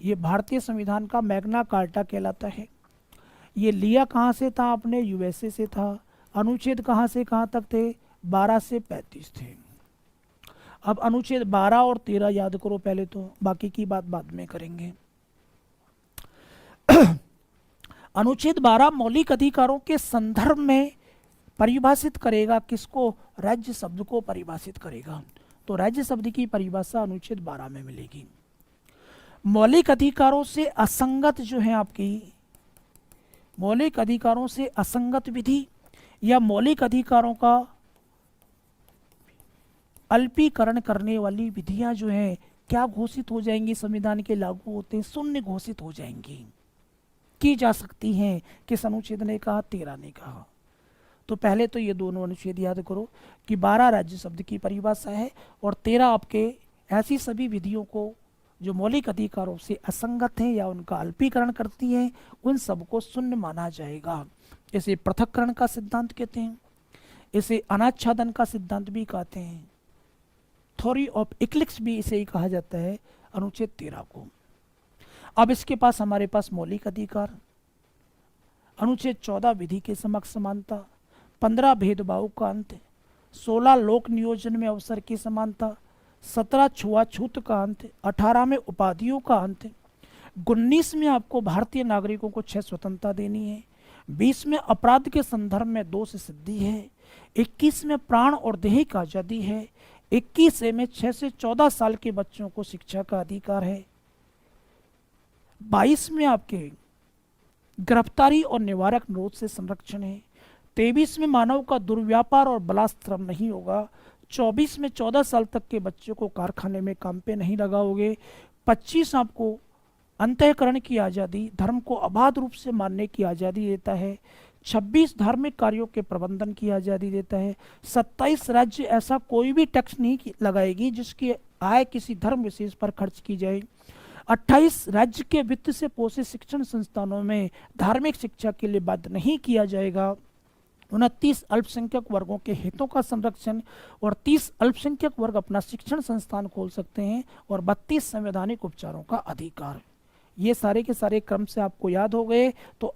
ये भारतीय संविधान का मैग्ना कार्टा कहलाता है। ये लिया कहाँ से था आपने? यूएसए से था। अनुच्छेद कहाँ से कहाँ तक थे? 12 से 35 थे। अब अनुच्छेद 12 और 13 याद करो पहले, तो बाकी की बात बाद में करेंगे। अनुच्छेद 12 मौलिक अधिकारों के संदर्भ में परिभाषित करेगा किसको? राज्य शब्द को परिभाषित करेगा। तो राज्य शब्द की परिभाषा अनुच्छेद 12 में मिलेगी। मौलिक अधिकारों से असंगत जो है आपकी, मौलिक अधिकारों से असंगत विधि या मौलिक अधिकारों का अल्पीकरण करने वाली विधियां जो हैं क्या घोषित हो जाएंगी? संविधान के लागू होते हैं शून्य घोषित हो जाएंगी, की जा सकती हैं। किस अनुच्छेद ने कहा? 13 ने कहा। तो पहले तो ये दोनों अनुच्छेद याद करो कि 12 राज्य शब्द की परिभाषा है और 13 आपके ऐसी सभी विधियों को जो मौलिक अधिकारों से असंगत हैं या उनका अल्पीकरण करती हैं, उन सबको शून्य माना जाएगा। इसे पृथक्करण का सिद्धांत कहते हैं, इसे अनाच्छादन का सिद्धांत भी कहते हैं, थ्योरी ऑफ इक्लिप्स भी इसे ही कहा जाता है, अनुच्छेद 13 को। अब इसके पास हमारे पास मौलिक अधिकार, अनुच्छेद 14 विधि के समक्ष समानता, 15 भेदभाव का अंत, 16 लोक नियोजन में अवसर की समानता, 17 छुआछूत का अंत, 18 में उपाधियों का अंत, 19 में आपको भारतीय नागरिकों को 6 स्वतंत्रता देनी है, 20 में अपराध के संदर्भ में दोष सिद्धि है, 21 में प्राण और देह का आजादी है, 21 में 6 से 14 साल के बच्चों को शिक्षा का अधिकार है, 22 में आपके गिरफ्तारी और निवारक निरोध से संरक्षण है, 23 में मानव का दुर्व्यापार और बलात्संग नहीं होगा, 24 में 14 साल तक के बच्चों को कारखाने में काम पे नहीं लगाओगे, 25 आपको अंतःकरण की आज़ादी, धर्म को अबाध रूप से मानने की आज़ादी देता है, 26 धार्मिक कार्यों के प्रबंधन की आज़ादी देता है, 27 राज्य ऐसा कोई भी टैक्स नहीं लगाएगी जिसकी आय किसी धर्म विशेष पर खर्च की जाए, 28 राज्य के वित्त से पोषित शिक्षण संस्थानों में धार्मिक शिक्षा के लिए बाध्य नहीं किया जाएगा, 29 अल्पसंख्यक वर्गों के हितों का संरक्षण और 30 अल्पसंख्यक वर्ग अपना शिक्षण संस्थान खोल सकते हैं और 32 संवैधानिक उपचारों का अधिकार। ये सारे के सारे क्रम से आपको याद हो गए। तो